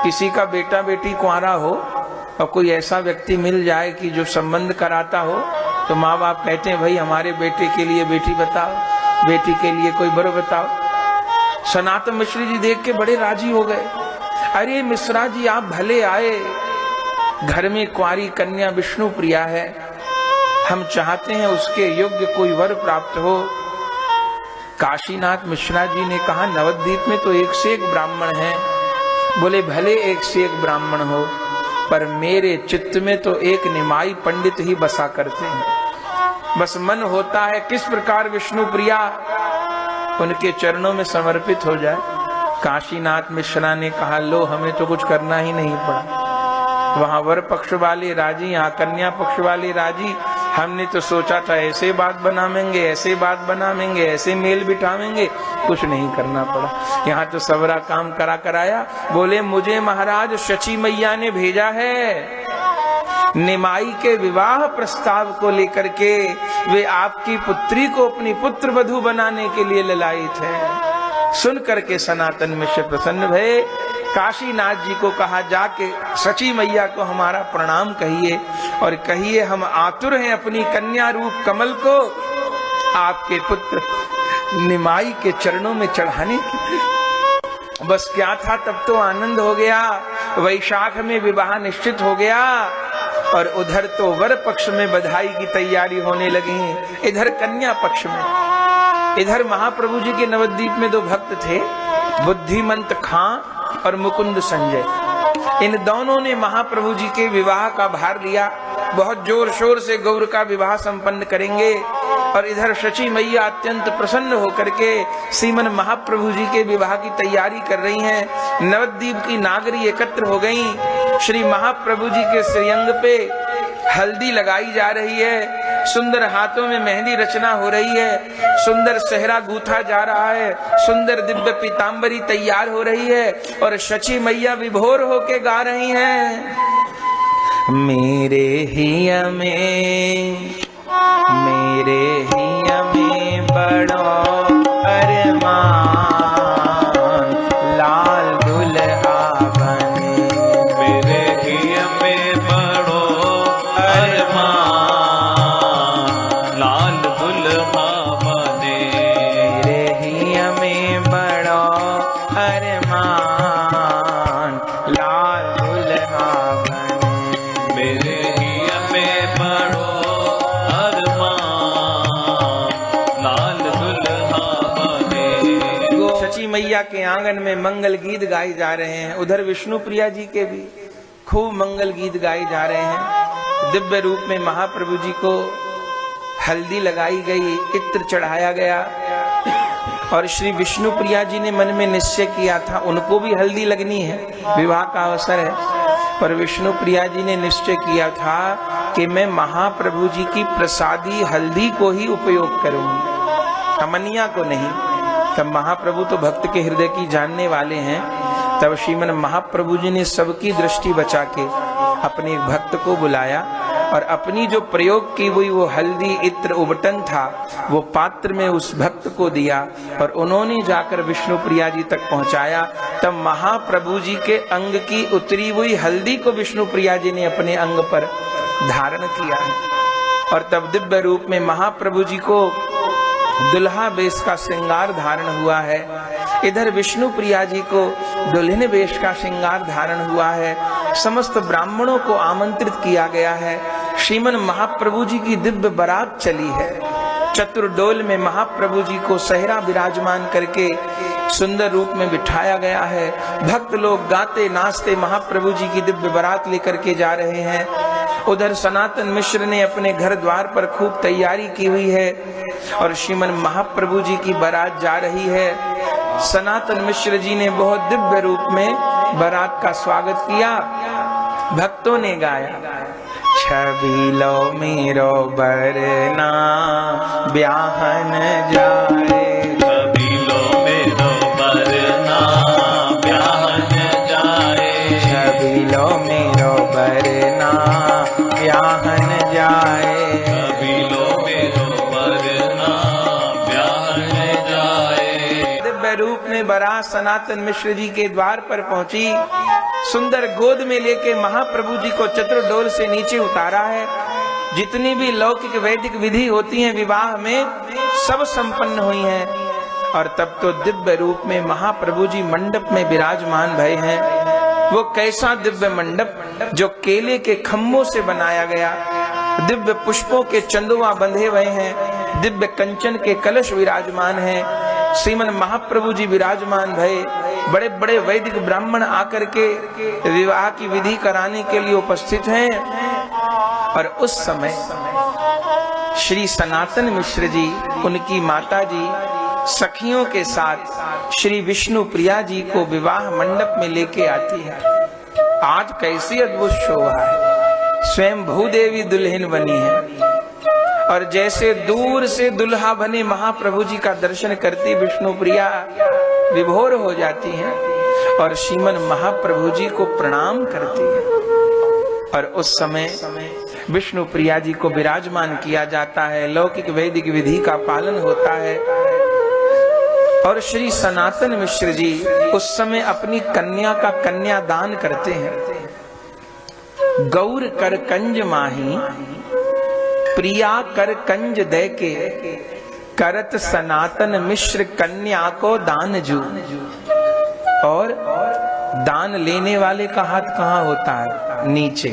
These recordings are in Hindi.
किसी का बेटा बेटी कुंवारा हो और कोई ऐसा व्यक्ति मिल जाए कि जो संबंध कराता हो, तो माँ बाप कहते हैं भाई हमारे बेटे के लिए बेटी बताओ, बेटी के लिए कोई वर बताओ। सनातन मिश्र जी देख के बड़े राजी हो गए। अरे मिश्रा जी आप भले आए, घर में कुंवारी कन्या विष्णु प्रिया है, हम चाहते हैं उसके योग्य कोई वर प्राप्त हो। काशीनाथ मिश्रा जी ने कहा नवद्वीप में तो एक से एक ब्राह्मण हैं। बोले भले एक से एक ब्राह्मण हो, पर मेरे चित्त में तो एक निमाई पंडित ही बसा करते हैं। बस मन होता है किस प्रकार विष्णु प्रिया उनके चरणों में समर्पित हो जाए। काशीनाथ मिश्रा ने कहा लो हमें तो कुछ करना ही नहीं पड़ा। वहां वर पक्ष वाले राजी, यहाँ कन्या पक्ष वाले राजी। हमने तो सोचा था ऐसे बात बनावेंगे, ऐसे बात बनावेंगे, ऐसे मेल बिठावेंगे, कुछ नहीं करना पड़ा। यहाँ तो सबरा काम करा कराया। बोले मुझे महाराज शची मैया ने भेजा है निमाई के विवाह प्रस्ताव को लेकर के, वे आपकी पुत्री को अपनी पुत्र वधू बनाने के लिए ललायित है। सुन करके सनातन मिश्र प्रसन्न भये। काशीनाथ जी को कहा जाके सची मैया को हमारा प्रणाम कहिए और कहिए हम आतुर हैं अपनी कन्या रूप कमल को आपके पुत्र निमाई के चरणों में चढ़ाने की। बस क्या था, तब तो आनंद हो गया। वैशाख में विवाह निश्चित हो गया और उधर तो वर पक्ष में बधाई की तैयारी होने लगी, इधर कन्या पक्ष में। इधर महाप्रभु जी के नवद्वीप में दो भक्त थे, बुद्धिमंत खां और मुकुंद संजय। इन दोनों ने महाप्रभु जी के विवाह का भार लिया। बहुत जोर शोर से गौर का विवाह संपन्न करेंगे। और इधर शची मैया अत्यंत प्रसन्न होकर के श्रीमन महाप्रभु जी के विवाह की तैयारी कर रही हैं। नवद्वीप की नागरी एकत्र हो गई। श्री महाप्रभु जी के श्रीअंग पे हल्दी लगाई जा रही है, सुंदर हाथों में मेहंदी रचना हो रही है, सुंदर सेहरा गूथा जा रहा है, सुंदर दिव्य पीतांबरी तैयार हो रही है और शची मैया विभोर होके गा रही हैं। मेरे हिया में बड़ो अरमान लाल दुल्हा बने। मेरे हिया में बड़ो अरमान लाल दुल्हा बने। मेरे हिया में बड़ो अरमान लाल दुल्हा बने। मेरे हिया में बड़ो शची मैया के आंगन में मंगल गीत गाए जा रहे हैं। उधर विष्णु प्रिया जी के भी खूब मंगल गीत गाए जा रहे हैं। दिव्य रूप में महाप्रभु जी को हल्दी लगाई गई, इत्र चढ़ाया गया और श्री विष्णु प्रिया जी ने मन में निश्चय किया था उनको भी हल्दी लगनी है, विवाह का अवसर है। पर विष्णु प्रिया जी ने निश्चय किया था कि मैं महाप्रभु जी की प्रसादी हल्दी को ही उपयोग करूंगी, अमनिया को नहीं। तब महाप्रभु तो भक्त के हृदय की जानने वाले हैं। तब श्रीमन महाप्रभु जी ने सबकी दृष्टि बचा के अपने एक भक्त को बुलाया और अपनी जो प्रयोग की हुई वो हल्दी इत्र उबटन था वो पात्र में उस भक्त को दिया और उन्होंने जाकर विष्णु प्रिया जी तक पहुंचाया। तब महाप्रभु जी के अंग की उतरी हुई हल्दी को विष्णु प्रिया जी ने अपने अंग पर धारण किया है और तब दिव्य रूप में महाप्रभु जी को दुल्हा वेश का श्रृंगार धारण हुआ है। इधर विष्णु प्रिया जी को दुल्हन वेश का श्रृंगार धारण हुआ है। समस्त ब्राह्मणों को आमंत्रित किया गया है। श्रीमन महाप्रभु जी की दिव्य बारात चली है। चतुर्डोल में महाप्रभु जी को सहरा विराजमान करके सुंदर रूप में बिठाया गया है। भक्त लोग गाते नाचते महाप्रभु जी की दिव्य बारात लेकर के जा रहे हैं। उधर सनातन मिश्र ने अपने घर द्वार पर खूब तैयारी की हुई है और श्रीमन महाप्रभु जी की बारात जा रही है। सनातन मिश्र जी ने बहुत दिव्य रूप में बारात का स्वागत किया। भक्तों ने गाया छबीलो मेरो बरना ब्याहन जाए। छबीलो मेरो बरना ब्याहन जाए। छबीलो मेरो बरना ब्याहन जाए। छबीलो मेरो बरना ब्याहन जाए। दिव्य रूप में में बारात सनातन मिश्र जी के द्वार पर पहुंची। सुंदर गोद में लेके महाप्रभु जी को चतुर्डोल से नीचे उतारा है। जितनी भी लौकिक वैदिक विधि होती हैं विवाह में, सब संपन्न हुई हैं। और तब तो दिव्य रूप में महाप्रभु जी मंडप में विराजमान भये हैं। वो कैसा दिव्य मंडप, जो केले के खम्भों से बनाया गया, दिव्य पुष्पों के चंदुआ बंधे हुए हैं, दिव्य कंचन के कलश विराजमान हैं। श्रीमन महाप्रभु जी विराजमान भये। बड़े बड़े वैदिक ब्राह्मण आकर के विवाह की विधि कराने के लिए उपस्थित हैं। और उस समय श्री सनातन मिश्र जी, उनकी माता जी सखियों के साथ श्री विष्णु प्रिया जी को विवाह मंडप में लेके आती है। आज कैसी अद्भुत शोभा है, स्वयं भूदेवी दुल्हन बनी है। और जैसे दूर से दुल्हा बने महाप्रभु जी का दर्शन करती विष्णु प्रिया विभोर हो जाती हैं और श्रीमन महाप्रभु जी को प्रणाम करती है। और उस समय विष्णु प्रिया जी को विराजमान किया जाता है। लौकिक वैदिक विधि का पालन होता है। और श्री सनातन मिश्र जी उस समय अपनी कन्या का कन्यादान करते हैं। गौर कर कंज माही प्रिया कर कंज दे के, करत सनातन मिश्र कन्या को दान जू। और दान लेने वाले का हाथ कहाँ होता है? नीचे।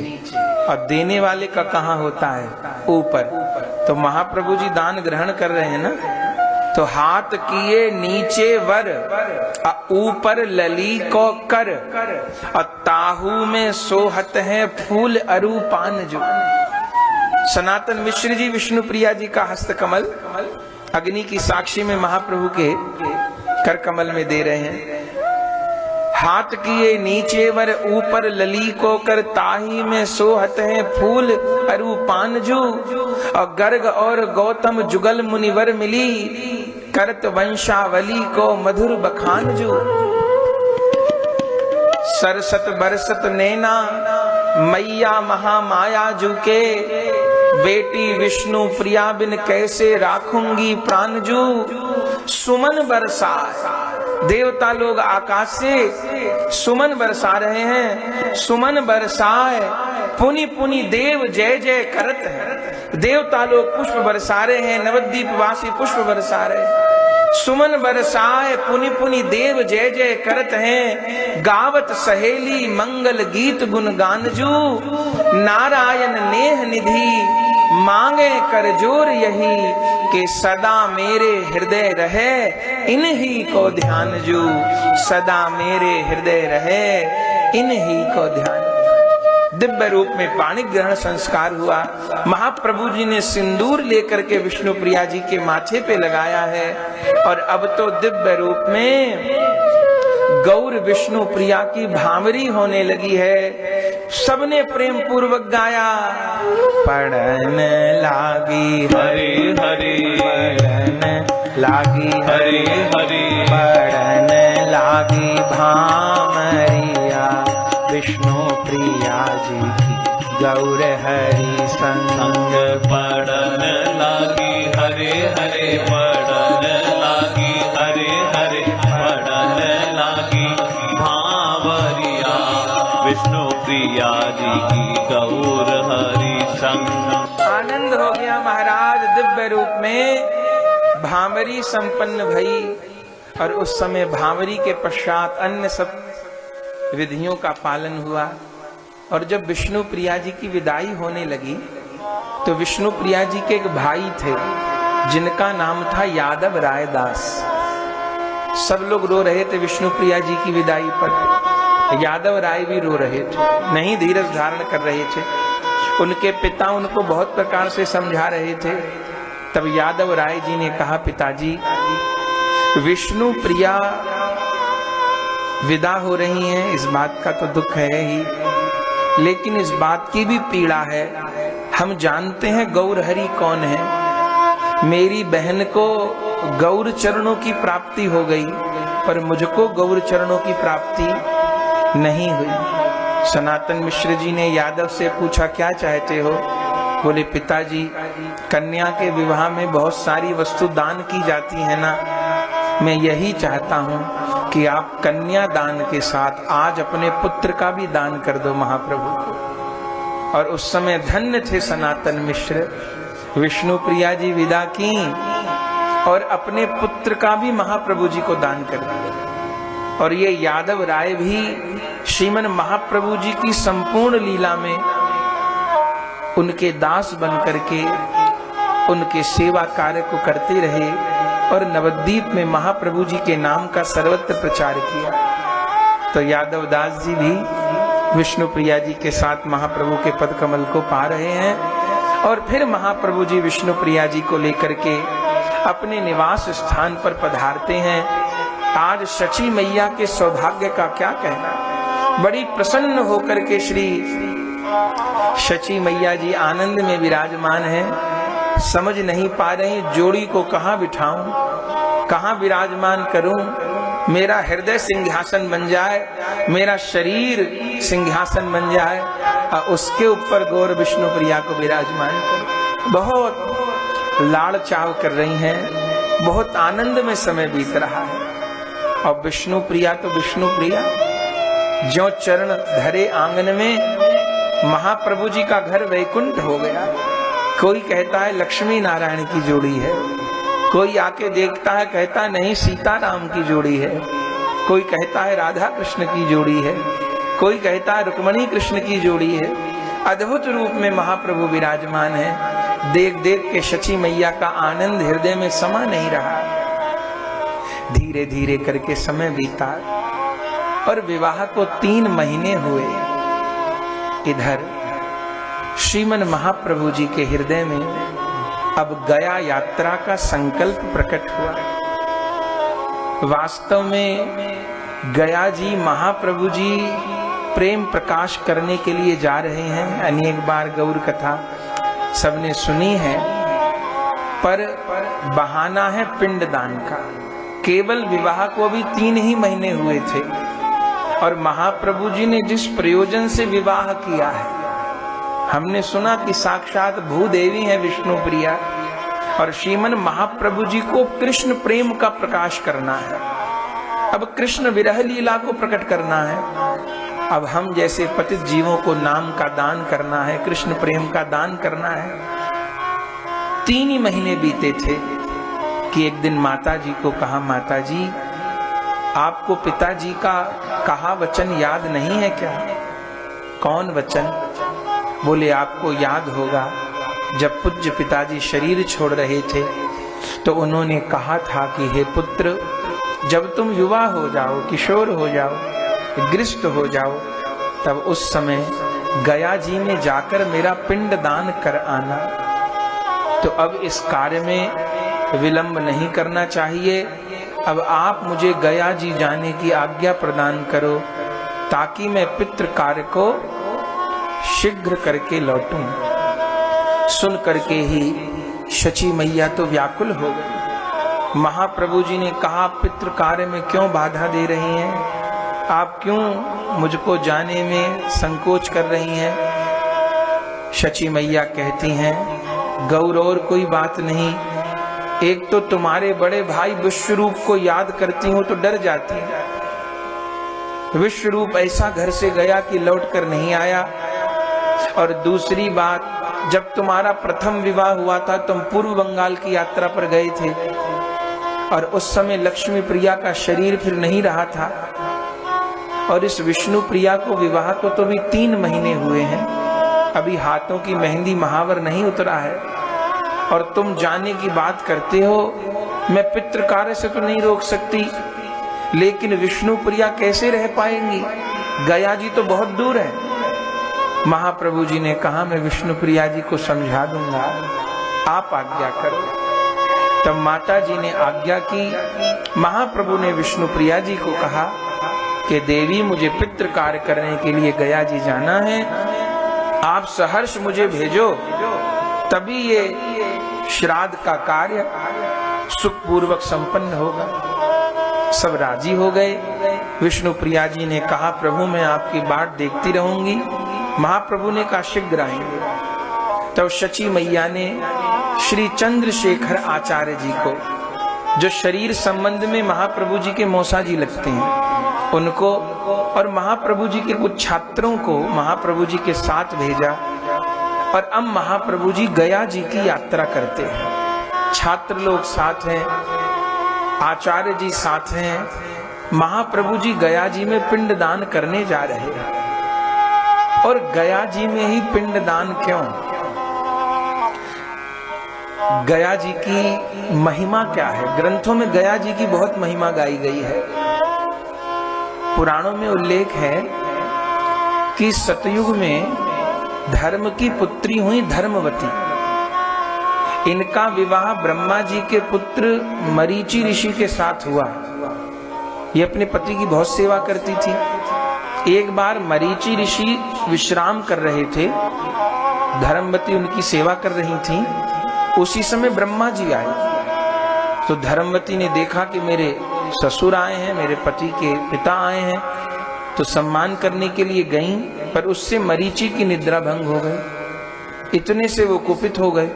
और देने वाले का कहाँ होता है? ऊपर। तो महाप्रभु जी दान ग्रहण कर रहे हैं ना, तो हाथ किए नीचे वर, ऊपर लली को कर, और ताहू में सोहत है फूल अरु पान जो। सनातन मिश्र जी विष्णु प्रिया जी का हस्त कमल अग्नि की साक्षी में महाप्रभु के कर कमल में दे रहे हैं। हाथ किए नीचे वर, ऊपर लली को कर, ताही में सोहत है फूल अरु पानजू। और गर्ग और गौतम जुगल मुनिवर मिली, करत वंशावली को मधुर बखान जू। सरसत बरसत नैना मैया महामाया जू के, बेटी विष्णु प्रिया बिन कैसे राखूंगी प्राण जू। सुमन बरसाए, देवता लोग आकाश से सुमन बरसा रहे हैं। सुमन बरसाए पुनि पुनि देव जय जय करत है। देवता लोग पुष्प बरसा रहे हैं, नवद्वीप वासी पुष्प बरसा रहे हैं। सुमन बरसाए पुनि पुनि देव जय जय करत हैं। गावत सहेली मंगल गीत गुण गानजू। नारायण नेह निधि मांगे कर जोर यही, के सदा मेरे हृदय रहे इन्हीं को ध्यान जू। सदा मेरे हृदय रहे इन्हीं को ध्यान। दिव्य रूप में पाणी ग्रहण संस्कार हुआ। महाप्रभु जी ने सिंदूर लेकर के विष्णु प्रिया जी के माथे पे लगाया है। और अब तो दिव्य रूप में गौर विष्णु प्रिया की भांवरी होने लगी है। सबने प्रेम पूर्वक गाया, पढ़न लागी हरे हरे, पढ़न लागी हरे हरे, पढ़न लागी भामरिया विष्णु प्रिया जी की गौर हरि संग। पढ़न लागी हरे हरे, पढ़न लागी हरे हरे, पढ़न लागी भावरिया विष्णु प्रिया जी की गौर हरि संग। आनंद हो गया महाराज। दिव्य रूप में भांवरी संपन्न भई। और उस समय भांवरी के पश्चात अन्य सब विधियों का पालन हुआ। और जब विष्णु प्रिया जी की विदाई होने लगी तो विष्णु प्रिया जी के एक भाई थे जिनका नाम था यादव राय दास। सब लोग रो रहे थे विष्णु प्रिया जी की विदाई पर। यादव राय भी रो रहे थे, नहीं धीरज धारण कर रहे थे। उनके पिता उनको बहुत प्रकार से समझा रहे थे। तब यादव राय जी ने कहा, पिताजी विष्णु प्रिया विदा हो रही हैं, इस बात का तो दुख है ही, लेकिन इस बात की भी पीड़ा है। हम जानते हैं गौर हरि कौन है। मेरी बहन को गौर चरणों की प्राप्ति हो गई, पर मुझको गौर चरणों की प्राप्ति नहीं हुई। सनातन मिश्र जी ने यादव से पूछा, क्या चाहते हो? बोले, पिताजी कन्या के विवाह में बहुत सारी वस्तु दान की जाती है ना, मैं यही चाहता हूँ कि आप कन्या दान के साथ आज अपने पुत्र का भी दान कर दो महाप्रभु को। और उस समय धन्य थे सनातन मिश्र। विष्णु प्रिया जी विदा की और अपने पुत्र का भी महाप्रभु जी को दान कर दिया। और ये यादव राय भी श्रीमन महाप्रभु जी की संपूर्ण लीला में उनके दास बन करके उनके सेवा कार्य को करते रहे और नवद्वीप में महाप्रभु जी के नाम का सर्वत्र प्रचार किया। तो यादव दास जी भी विष्णु प्रिया जी के साथ महाप्रभु के पद कमल को पा रहे हैं। और फिर महाप्रभु जी विष्णु प्रिया जी को लेकर के अपने निवास स्थान पर पधारते हैं। आज शची मैया के सौभाग्य का क्या कहना। बड़ी प्रसन्न होकर के श्री शची मैया जी आनंद में विराजमान हैं। समझ नहीं पा रही जोड़ी को कहाँ बिठाऊं, कहाँ विराजमान करूं। मेरा हृदय सिंहासन बन जाए, मेरा शरीर सिंहासन बन जाए और उसके ऊपर गौर विष्णु प्रिया को विराजमान करूं। बहुत लाड़ चाव कर रही हैं, बहुत आनंद में समय बीत रहा है। और विष्णु प्रिया तो विष्णु प्रिया जो चरण धरे आंगन में महाप्रभु जी का घर वैकुंठ हो गया। कोई कहता है लक्ष्मी नारायण की जोड़ी है, कोई आके देखता है कहता है नहीं सीताराम की जोड़ी है, कोई कहता है राधा कृष्ण की जोड़ी है, कोई कहता है रुक्मणी कृष्ण की जोड़ी है। अद्भुत रूप में महाप्रभु विराजमान है। देख देख के शची मैया का आनंद हृदय में समा नहीं रहा। धीरे धीरे करके समय बीता और विवाह को 3 महीने हुए। इधर श्रीमन महाप्रभु जी के हृदय में अब गया यात्रा का संकल्प प्रकट हुआ। वास्तव में गया जी महाप्रभु जी प्रेम प्रकाश करने के लिए जा रहे हैं। अनेक बार गौर कथा सबने सुनी है, पर बहाना है पिंडदान का। केवल विवाह को अभी 3 ही महीने हुए थे और महाप्रभु जी ने जिस प्रयोजन से विवाह किया है, हमने सुना कि साक्षात भूदेवी है विष्णु प्रिया और श्रीमन महाप्रभु जी को कृष्ण प्रेम का प्रकाश करना है। अब कृष्ण विरह लीला को प्रकट करना है। अब हम जैसे पतित जीवों को नाम का दान करना है, कृष्ण प्रेम का दान करना है। 3 ही महीने बीते थे कि एक दिन माता जी को कहा, माता जी आपको पिताजी का कहा वचन याद नहीं है क्या? कौन वचन? बोले आपको याद होगा जब पूज्य पिताजी शरीर छोड़ रहे थे तो उन्होंने कहा था कि हे पुत्र, जब तुम युवा हो जाओ, किशोर हो जाओ, गृहस्थ हो जाओ, तब उस समय गया जी में जाकर मेरा पिंड दान कर आना। तो अब इस कार्य में विलंब नहीं करना चाहिए। अब आप मुझे गया जी जाने की आज्ञा प्रदान करो ताकि मैं पितृ कार्य को शीघ्र करके लौटूं। सुन करके ही शची मैया तो व्याकुल हो गई। महाप्रभु जी ने कहा, पितृ कार्य में क्यों बाधा दे रही हैं? आप क्यों मुझको जाने में संकोच कर रही हैं? शची मैया कहती हैं, गौर और कोई बात नहीं, एक तो तुम्हारे बड़े भाई विश्वरूप को याद करती हूं तो डर जाती हूं। विश्वरूप ऐसा घर से गया कि लौट कर नहीं आया। और दूसरी बात, जब तुम्हारा प्रथम विवाह हुआ था तुम पूर्व बंगाल की यात्रा पर गए थे और उस समय लक्ष्मी प्रिया का शरीर फिर नहीं रहा था और इस विष्णु प्रिया को विवाह को तो भी 3 महीने हुए हैं, अभी हाथों की मेहंदी महावर नहीं उतरा है और तुम जाने की बात करते हो। मैं पितृ कार्य से तो नहीं रोक सकती, लेकिन विष्णु प्रिया कैसे रह पाएंगी? गया जी तो बहुत दूर है। महाप्रभु जी ने कहा, मैं विष्णु प्रिया जी को समझा दूंगा, आप आज्ञा करो। तब माता जी ने आज्ञा की। महाप्रभु ने विष्णु प्रिया जी को कहा कि देवी मुझे पितृ कार्य करने के लिए गया जी जाना है, आप सहर्ष मुझे भेजो, तभी ये श्राद्ध का कार्य सुखपूर्वक संपन्न होगा। सब राजी हो गए। विष्णु प्रिया जी ने कहा, प्रभु मैं आपकी बाट देखती रहूंगी। महाप्रभु ने कहा, शीघ्र आएंगे। तब शची मैया ने श्री चंद्रशेखर आचार्य जी को जो शरीर संबंध में महाप्रभु जी के मौसा जी लगते हैं, उनको और महाप्रभु जी के कुछ छात्रों को महाप्रभु जी के साथ भेजा। और अब महाप्रभु जी गया जी की यात्रा करते हैं। छात्र लोग साथ हैं, आचार्य जी साथ हैं। महाप्रभु जी गया जी में पिंडदान करने जा रहे हैं। और गया जी में ही पिंडदान क्यों? गया जी की महिमा क्या है? ग्रंथों में गया जी की बहुत महिमा गाई गई है। पुराणों में उल्लेख है कि सतयुग में धर्म की पुत्री हुई धर्मवती। इनका विवाह ब्रह्मा जी के पुत्र मरीचि ऋषि के साथ हुआ। ये अपने पति की बहुत सेवा करती थी। एक बार मरीचि ऋषि विश्राम कर रहे थे, धर्मवती उनकी सेवा कर रही थी। उसी समय ब्रह्मा जी आए। तो धर्मवती ने देखा कि मेरे ससुर आए हैं, मेरे पति के पिता आए हैं, तो सम्मान करने के लिए गईं, पर उससे मरीचि की निद्रा भंग हो गई। इतने से वो कुपित हो गए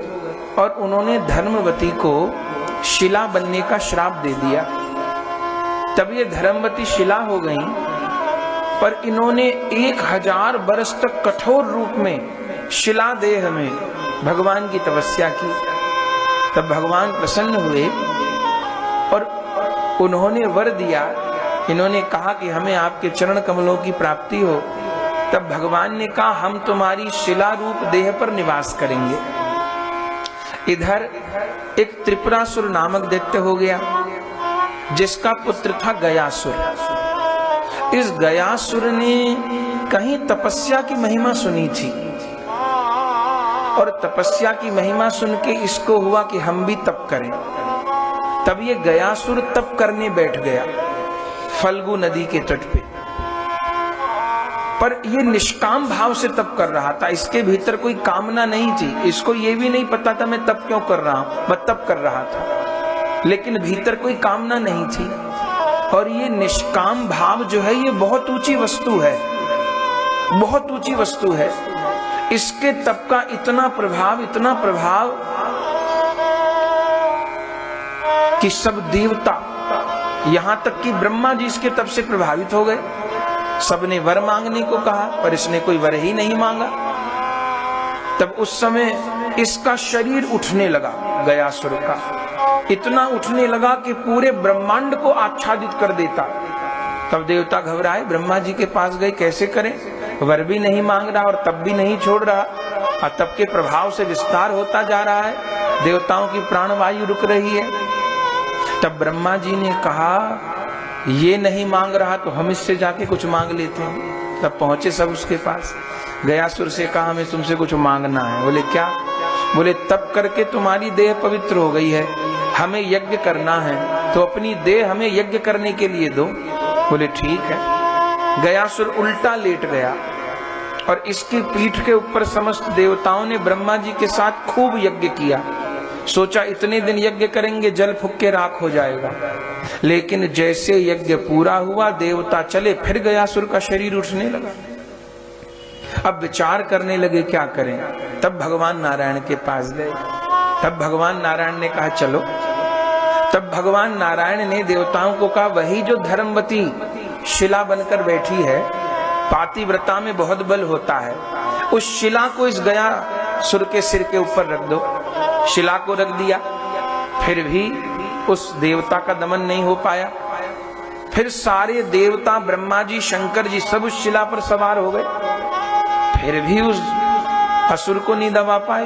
और उन्होंने धर्मवती को शिला बनने का श्राप दे दिया। तब ये धर्मवती शिला हो गईं, पर इन्होंने 1000 बरस तक कठोर रूप में शिला देह में भगवान की तपस्या की। तब भगवान प्रसन्न हुए और उन्होंने वर दिया। इन्होंने कहा कि हमें आपके चरण कमलों की प्राप्ति हो। तब भगवान ने कहा हम तुम्हारी शिला रूप देह पर निवास करेंगे। इधर एक त्रिपुरासुर नामक दैत्य हो गया, जिसका पुत्र था गयासुर। इस गयासुर ने कहीं तपस्या की महिमा सुनी थी और तपस्या की महिमा सुन के इसको हुआ कि हम भी तप करें। तब ये गयासुर तप करने बैठ गया फल्गु नदी के तट पे। पर ये निष्काम भाव से तप कर रहा था, इसके भीतर कोई कामना नहीं थी। इसको ये भी नहीं पता था मैं तप क्यों कर रहा हूं, मैं तप कर रहा था, लेकिन भीतर कोई कामना नहीं थी। और ये निष्काम भाव जो है ये बहुत ऊंची वस्तु है, बहुत ऊंची वस्तु है। इसके तप का इतना प्रभाव कि सब देवता, यहां तक कि ब्रह्मा जी इसके तप से प्रभावित हो गए। सबने वर मांगने को कहा, पर इसने कोई वर ही नहीं मांगा। तब उस समय इसका शरीर उठने लगा, गयासुर का इतना उठने लगा कि पूरे ब्रह्मांड को आच्छादित कर देता। तब देवता घबराए, ब्रह्मा जी के पास गए, कैसे करें? वर भी नहीं मांग रहा और तप भी नहीं छोड़ रहा, और तप के प्रभाव से विस्तार होता जा रहा है, देवताओं की प्राणवायु रुक रही है। तब ब्रह्मा जी ने कहा ये नहीं मांग रहा तो हम इससे जाके कुछ मांग लेते हैं। तब पहुंचे सब उसके पास। गयासुर से कहा हमें तुमसे कुछ मांगना है। बोले क्या? बोले तप करके तुम्हारी देह पवित्र हो गई है, हमें यज्ञ करना है, तो अपनी देह हमें यज्ञ करने के लिए दो। बोले ठीक है। गयासुर उल्टा लेट गया और इसकी पीठ के ऊपर समस्त देवताओं ने ब्रह्मा जी के साथ खूब यज्ञ किया। सोचा इतने दिन यज्ञ करेंगे, जल फूक के राख हो जाएगा। लेकिन जैसे यज्ञ पूरा हुआ, देवता चले, फिर गयासुर का शरीर उठने लगा। अब विचार करने लगे क्या करें। तब भगवान नारायण के पास गए। तब भगवान नारायण ने कहा चलो। तब भगवान नारायण ने देवताओं को कहा वही जो धर्मवती शिला बनकर बैठी है, पातिव्रता में बहुत बल होता है, उस शिला को इस गयासुर के सिर के ऊपर रख दो। शिला को रख दिया, फिर भी उस देवता का दमन नहीं हो पाया। फिर सारे देवता, ब्रह्मा जी, शंकर जी सब उस शिला पर सवार हो गए, फिर भी उस असुर को नहीं दबा पाए।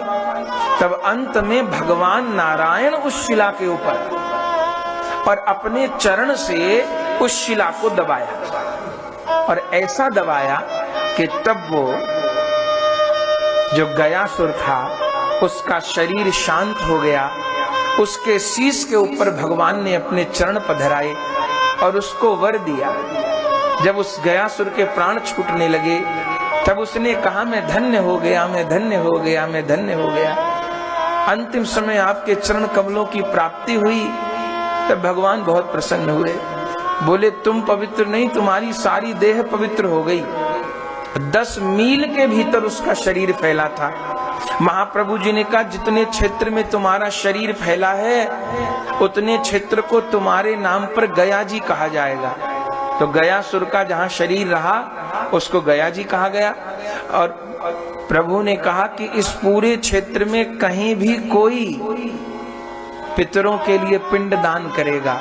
तब अंत में भगवान नारायण उस शिला के ऊपर और अपने चरण से उस शिला को दबाया, और ऐसा दबाया कि तब वो जो गयासुर था उसका शरीर शांत हो गया। उसके शीश के ऊपर भगवान ने अपने चरण पधराए और उसको वर दिया। जब उस गयासुर के प्राण छूटने लगे, तब उसने कहा मैं धन्य हो गया, मैं धन्य हो गया, मैं धन्य हो गया। अंतिम समय आपके चरण कमलों की प्राप्ति हुई। तब भगवान बहुत प्रसन्न हुए। बोले तुम पवित्र नहीं, तुम्हारी सारी देह पवित्र हो गई। 10 मील के भीतर उसका शरीर फैला था, महाप्रभु जी ने कहा जितने क्षेत्र में तुम्हारा शरीर फैला है उतने क्षेत्र को तुम्हारे नाम पर गया जी कहा जाएगा। तो गयासुर का जहां शरीर रहा उसको गया जी कहा गया। और प्रभु ने कहा कि इस पूरे क्षेत्र में कहीं भी कोई पितरों के लिए पिंड दान करेगा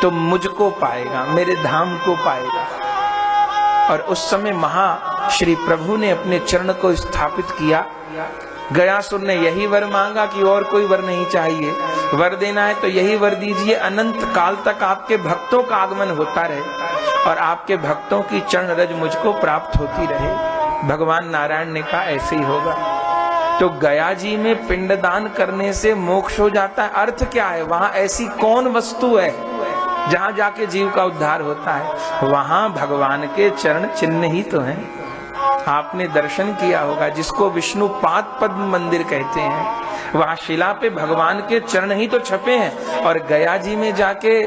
तो मुझको पाएगा, मेरे धाम को पाएगा। और उस समय श्री प्रभु ने अपने चरण को स्थापित किया। गयासुर ने यही वर मांगा कि और कोई वर नहीं चाहिए, वर देना है तो यही वर दीजिए, अनंत काल तक आपके भक्तों का आगमन होता रहे और आपके भक्तों की चरण रज मुझको प्राप्त होती रहे। भगवान नारायण ने कहा ऐसे ही होगा। तो गया जी में पिंडदान करने से मोक्ष हो जाता है। अर्थ क्या है? वहां ऐसी कौन वस्तु है जहां जाके जीव का उद्धार होता है? वहां भगवान के चरण चिन्ह ही तो हैं। आपने दर्शन किया होगा जिसको विष्णु पाद पद्म मंदिर कहते हैं, वहां शिला पे भगवान के चरण ही तो छपे हैं। और गया जी में जाके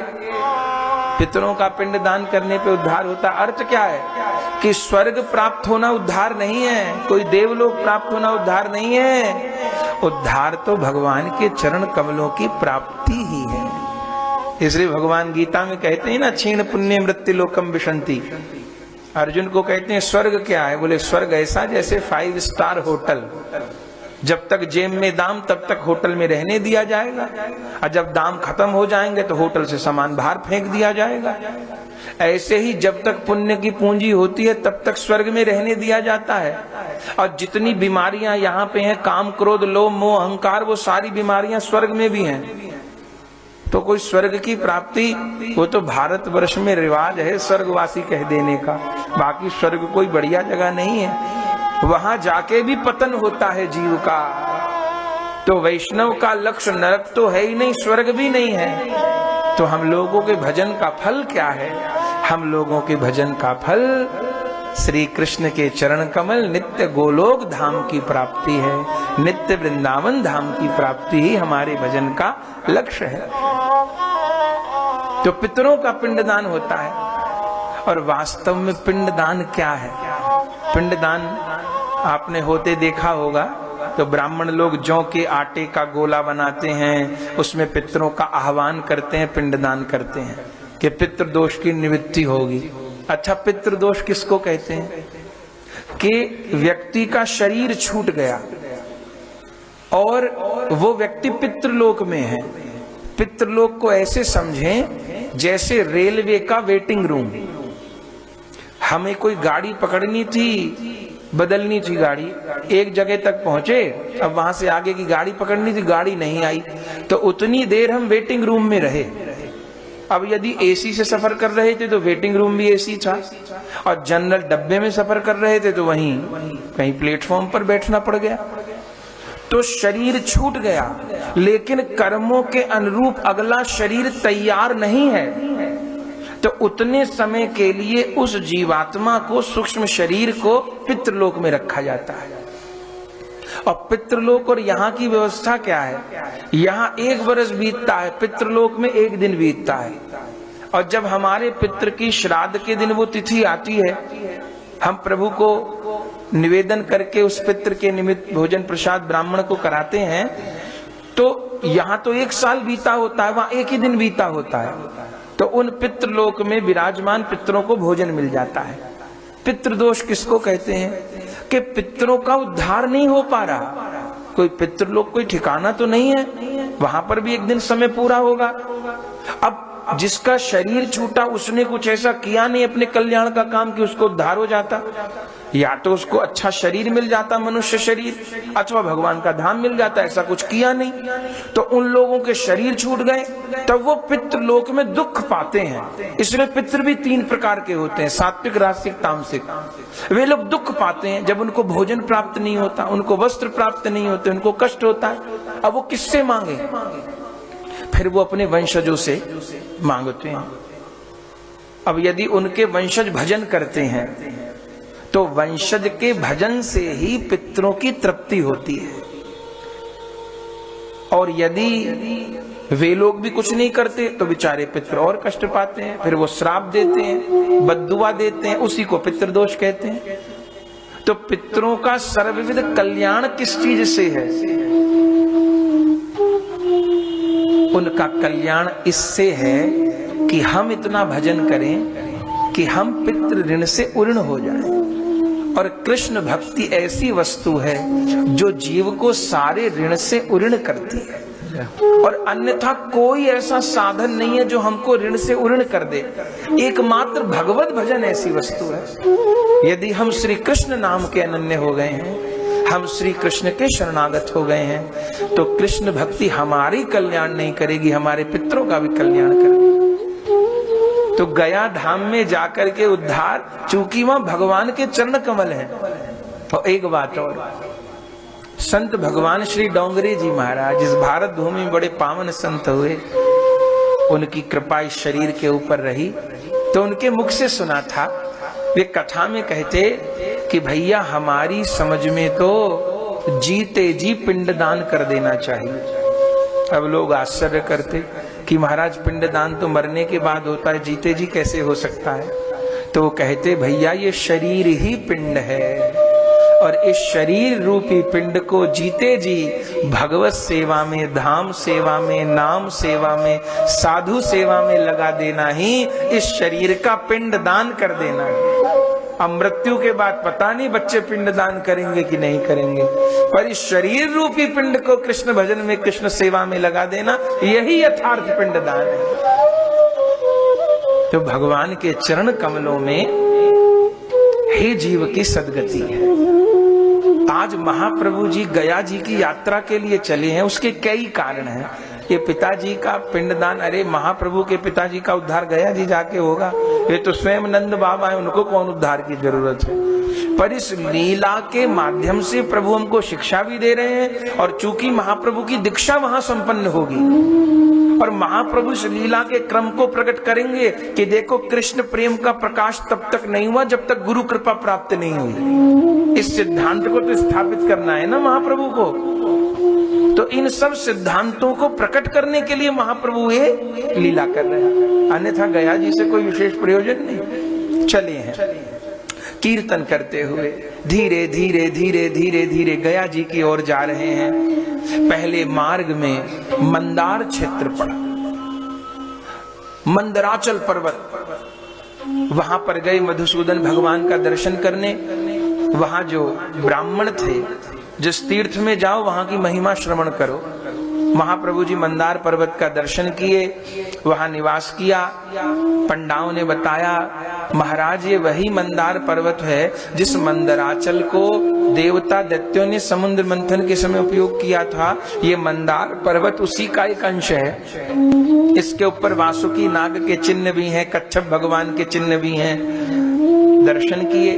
पितरों का पिंड दान करने पे उद्धार होता। अर्थ क्या है कि स्वर्ग प्राप्त होना उद्धार नहीं है, कोई देवलोक प्राप्त होना उद्धार नहीं है। उद्धार तो भगवान के चरण कमलों की प्राप्ति ही है। इसलिए भगवान गीता में कहते हैं ना, क्षीण पुण्य मृत्यु लोकम विशंति। अर्जुन को कहते हैं स्वर्ग क्या है? बोले स्वर्ग ऐसा जैसे 5 स्टार होटल, जब तक जेब में दाम तब तक होटल में रहने दिया जाएगा, और जब दाम खत्म हो जाएंगे तो होटल से सामान बाहर फेंक दिया जाएगा। ऐसे ही जब तक पुण्य की पूंजी होती है तब तक स्वर्ग में रहने दिया जाता है। और जितनी बीमारियां यहाँ पे हैं, काम क्रोध लोभ मोह अहंकार, वो सारी बीमारियां स्वर्ग में भी हैं। तो कोई स्वर्ग की प्राप्ति, वो तो भारतवर्ष में रिवाज है स्वर्गवासी कह देने का, बाकी स्वर्ग कोई बढ़िया जगह नहीं है। वहां जाके भी पतन होता है जीव का। तो वैष्णव का लक्ष्य नरक तो है ही नहीं, स्वर्ग भी नहीं है। तो हम लोगों के भजन का फल क्या है? हम लोगों के भजन का फल श्री कृष्ण के चरण कमल, नित्य गोलोक धाम की प्राप्ति है, नित्य वृंदावन धाम की प्राप्ति ही हमारे भजन का लक्ष्य है। तो पितरों का पिंडदान होता है। और वास्तव में पिंडदान क्या है? पिंडदान आपने होते देखा होगा। तो ब्राह्मण लोग जौ के आटे का गोला बनाते हैं, उसमें पितरों का आह्वान करते हैं, पिंडदान करते हैं कि पितृ दोष की निवृत्ति होगी। अच्छा, पितृ दोष किसको कहते हैं? कि व्यक्ति का शरीर छूट गया और वो व्यक्ति पितृलोक में है। पितृलोक को ऐसे समझें जैसे रेलवे का वेटिंग रूम। हमें कोई गाड़ी पकड़नी थी, बदलनी थी गाड़ी, एक जगह तक पहुंचे, अब वहां से आगे की गाड़ी पकड़नी थी, गाड़ी नहीं आई, तो उतनी देर हम वेटिंग रूम में रहे। अब यदि एसी से सफर कर रहे थे तो वेटिंग रूम भी एसी था, और जनरल डब्बे में सफर कर रहे थे तो वहीं कहीं प्लेटफॉर्म पर बैठना पड़ गया। तो शरीर छूट गया, लेकिन कर्मों के अनुरूप अगला शरीर तैयार नहीं है। तो उतने समय के लिए उस जीवात्मा को, सूक्ष्म शरीर को पितृलोक में रखा जाता है। और पितृलोक और यहाँ की व्यवस्था क्या है? यहाँ 1 वर्ष बीतता है, पितृलोक में 1 दिन बीतता है। और जब हमारे पितृ की श्राद्ध के दिन वो तिथि आती है, हम प्रभु को निवेदन करके उस पितृ के निमित्त भोजन प्रसाद ब्राह्मण को कराते हैं। तो यहाँ तो 1 साल बीता होता है, वहां 1 ही दिन बीता होता है। तो उन पितृलोक में विराजमान पितरों को भोजन मिल जाता है। पितृदोष किसको कहते हैं? कि पितरों का उद्धार नहीं हो पा रहा। कोई पितृलोक कोई ठिकाना तो नहीं है, वहां पर भी एक दिन समय पूरा होगा। अब जिसका शरीर छूटा उसने कुछ ऐसा किया नहीं अपने कल्याण का काम कि उसको उद्धार हो जाता। या तो उसको अच्छा शरीर मिल जाता, मनुष्य शरीर, अथवा भगवान का धाम मिल जाता, ऐसा कुछ किया नहीं। तो उन लोगों के शरीर छूट गए, तब वो पितृलोक में दुख पाते हैं। इसलिए पितृ भी 3 प्रकार के होते हैं, सात्विक, राजसिक, तामसिक। वे लोग दुख पाते हैं जब उनको भोजन प्राप्त नहीं होता, उनको वस्त्र प्राप्त नहीं होते, उनको कष्ट होता है। अब वो किससे मांगे? फिर वो अपने वंशजों से मांगते हैं। अब यदि उनके वंशज भजन करते हैं तो वंशज के भजन से ही पितरों की तृप्ति होती है। और यदि वे लोग भी कुछ नहीं करते तो बेचारे पितर और कष्ट पाते हैं, फिर वो श्राप देते हैं, बद्दुआ देते हैं, उसी को पितृदोष कहते हैं। तो पितरों का सर्वविध कल्याण किस चीज से है? उनका कल्याण इससे है कि हम इतना भजन करें कि हम पितृ ऋण से उऋण हो जाएं। और कृष्ण भक्ति ऐसी वस्तु है जो जीव को सारे ऋण से उऋण करती है, और अन्यथा कोई ऐसा साधन नहीं है जो हमको ऋण से उऋण कर दे। एकमात्र भगवत भजन ऐसी वस्तु है। यदि हम श्री कृष्ण नाम के अनन्य हो गए हैं, हम श्री कृष्ण के शरणागत हो गए हैं, तो कृष्ण भक्ति हमारी कल्याण नहीं करेगी, हमारे पितरों का भी कल्याण करेगी। तो गया धाम में जाकर के उद्धार, चूंकि वहां भगवान के चरण कमल हैं। और एक बात और, संत भगवान श्री डोंगरे जी महाराज जिस भारत भूमि में बड़े पावन संत हुए, उनकी कृपा इस शरीर के ऊपर रही, तो उनके मुख से सुना था, वे कथा में कहते कि भैया हमारी समझ में तो जीते जी पिंडदान कर देना चाहिए। अब लोग आश्चर्य करते कि महाराज पिंडदान तो मरने के बाद होता है, जीते जी कैसे हो सकता है? तो वो कहते भैया ये शरीर ही पिंड है, और इस शरीर रूपी पिंड को जीते जी भगवत सेवा में, धाम सेवा में, नाम सेवा में, साधु सेवा में लगा देना ही इस शरीर का पिंड दान कर देना है। अब मृत्यु के बाद पता नहीं बच्चे पिंड दान करेंगे कि नहीं करेंगे, पर इस शरीर रूपी पिंड को कृष्ण भजन में, कृष्ण सेवा में लगा देना, यही यथार्थ पिंड दान है। तो भगवान के चरण कमलों में हे जीव की सदगति है। आज महाप्रभु जी गया जी की यात्रा के लिए चले हैं, उसके कई कारण हैं। ये पिताजी का पिंडदान, अरे महाप्रभु के पिताजी का उद्धार गया जी जाके होगा, ये तो स्वयं नंद बाबा है, उनको कौन उद्धार की जरूरत है? पर इस लीला के माध्यम से प्रभु हमको शिक्षा भी दे रहे हैं, और चूंकि महाप्रभु की दीक्षा वहां संपन्न होगी, और महाप्रभु इस लीला के क्रम को प्रकट करेंगे कि देखो कृष्ण प्रेम का प्रकाश तब तक नहीं हुआ जब तक गुरु कृपा प्राप्त नहीं हुई। इस सिद्धांत को तो स्थापित करना है ना महाप्रभु को। तो इन सब सिद्धांतों को प्रकट करने के लिए महाप्रभु ये लीला कर रहे हैं, अन्यथा गया जी से कोई विशेष प्रयोजन नहीं। चले हैं कीर्तन करते हुए धीरे धीरे धीरे धीरे धीरे गया जी की ओर जा रहे हैं। पहले मार्ग में मंदार क्षेत्र पड़ा, मंदराचल पर्वत, वहां पर गए मधुसूदन भगवान का दर्शन करने। वहां जो ब्राह्मण थे, जिस तीर्थ में जाओ वहां की महिमा श्रवण करो। महाप्रभु जी मंदार पर्वत का दर्शन किए, वहां निवास किया। पंडाओं ने बताया महाराज ये वही मंदार पर्वत है जिस मंदराचल को देवता दैत्यों ने समुद्र मंथन के समय उपयोग किया था। ये मंदार पर्वत उसी का एक अंश है। इसके ऊपर वासुकी नाग के चिन्ह भी हैं, कच्छप भगवान के चिन्ह भी हैं। दर्शन किए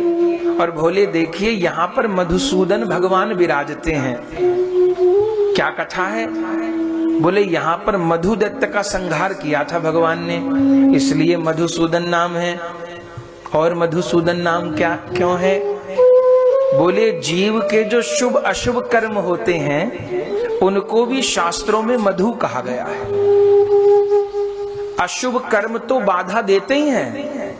और बोले देखिए यहाँ पर मधुसूदन भगवान विराजते हैं। क्या कथा है? बोले यहाँ पर मधु दैत्य का संहार किया था भगवान ने, इसलिए मधुसूदन नाम है। और मधुसूदन नाम क्या क्यों है? बोले जीव के जो शुभ अशुभ कर्म होते हैं उनको भी शास्त्रों में मधु कहा गया है। अशुभ कर्म तो बाधा देते ही हैं,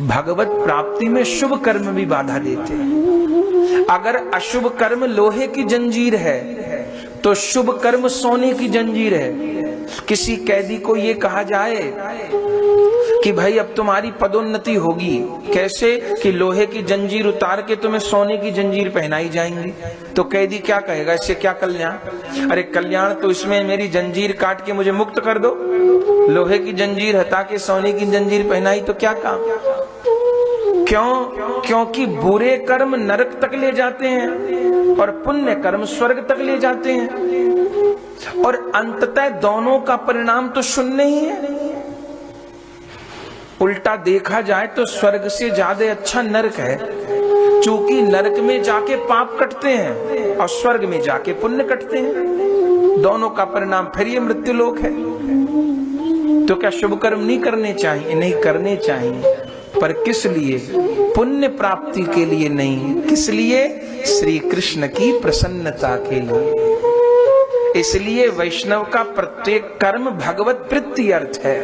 भगवत प्राप्ति में शुभ कर्म भी बाधा देते हैं। अगर अशुभ कर्म लोहे की जंजीर है तो शुभ कर्म सोने की जंजीर है। किसी कैदी को ये कहा जाए कि भाई अब तुम्हारी पदोन्नति होगी, कैसे? कि लोहे की जंजीर उतार के तुम्हें सोने की जंजीर पहनाई जाएंगी। तो कैदी क्या कहेगा, इससे क्या कल्याण? अरे कल्याण तो इसमें मेरी जंजीर काट के मुझे मुक्त कर दो, लोहे की जंजीर हटा के सोने की जंजीर पहनाई तो क्या काम? क्यों? क्योंकि बुरे कर्म नरक तक ले जाते हैं और पुण्य कर्म स्वर्ग तक ले जाते हैं, और अंततः दोनों का परिणाम तो शून्य ही है। उल्टा देखा जाए तो स्वर्ग से ज्यादा अच्छा नरक है, चूंकि नरक में जाके पाप कटते हैं और स्वर्ग में जाके पुण्य कटते हैं। दोनों का परिणाम फिर ये मृत्यु लोक है। तो क्या शुभ कर्म नहीं करने चाहिए? नहीं करने चाहिए, पर किस लिए? पुण्य प्राप्ति के लिए नहीं। किस लिए? श्री कृष्ण की प्रसन्नता के लिए। इसलिए वैष्णव का प्रत्येक कर्म भगवत प्रीति अर्थ है।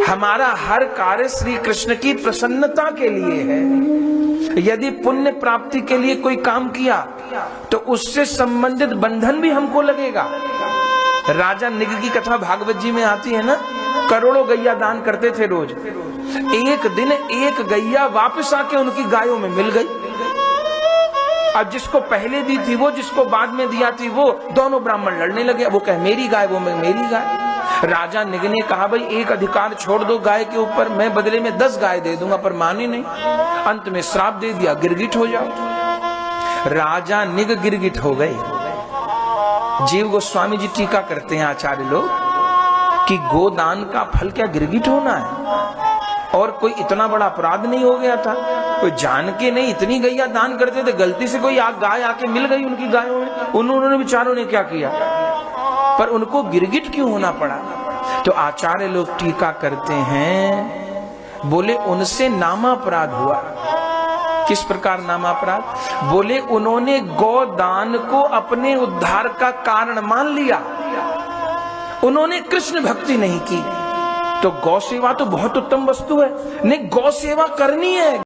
हमारा हर कार्य श्री कृष्ण की प्रसन्नता के लिए है। यदि पुण्य प्राप्ति के लिए कोई काम किया तो उससे संबंधित बंधन भी हमको लगेगा। राजा निग की कथा भागवत जी में आती है ना, करोड़ों गैया दान करते थे रोज। एक दिन एक गैया वापस आके उनकी गायों में मिल गई। अब जिसको पहले दी थी वो, जिसको बाद में दिया थी वो, दोनों ब्राह्मण लड़ने लगे। वो कहे मेरी गाय, वो मेरी गाय। राजा निग ने कहा भाई एक अधिकार छोड़ दो गाय के ऊपर, मैं बदले में 10 गाय दे दूंगा, पर माने नहीं। अंत में श्राप दे दिया, गिरगिट हो जाओ। राजा निग गिरगिट हो गए। जीव गोस्वामी जी टीका करते हैं आचार्य लोग कि गोदान का फल क्या गिरगिट होना है? और कोई इतना बड़ा अपराध नहीं हो गया था, कोई जान के नहीं इतनी गैया दान करते थे, गलती से कोई गाय आके मिल गई उनकी गायों में, उन्होंने बेचारों ने क्या किया, पर उनको गिरगिट क्यों होना पड़ा? तो आचार्य लोग टीका करते हैं, बोले उनसे नामापराध हुआ। किस प्रकार नामापराध? बोले उन्होंने गोदान को अपने उद्धार का कारण मान लिया, उन्होंने कृष्ण भक्ति नहीं की। तो गौ सेवा तो बहुत उत्तम वस्तु है, नहीं गौ सेवा करनी है।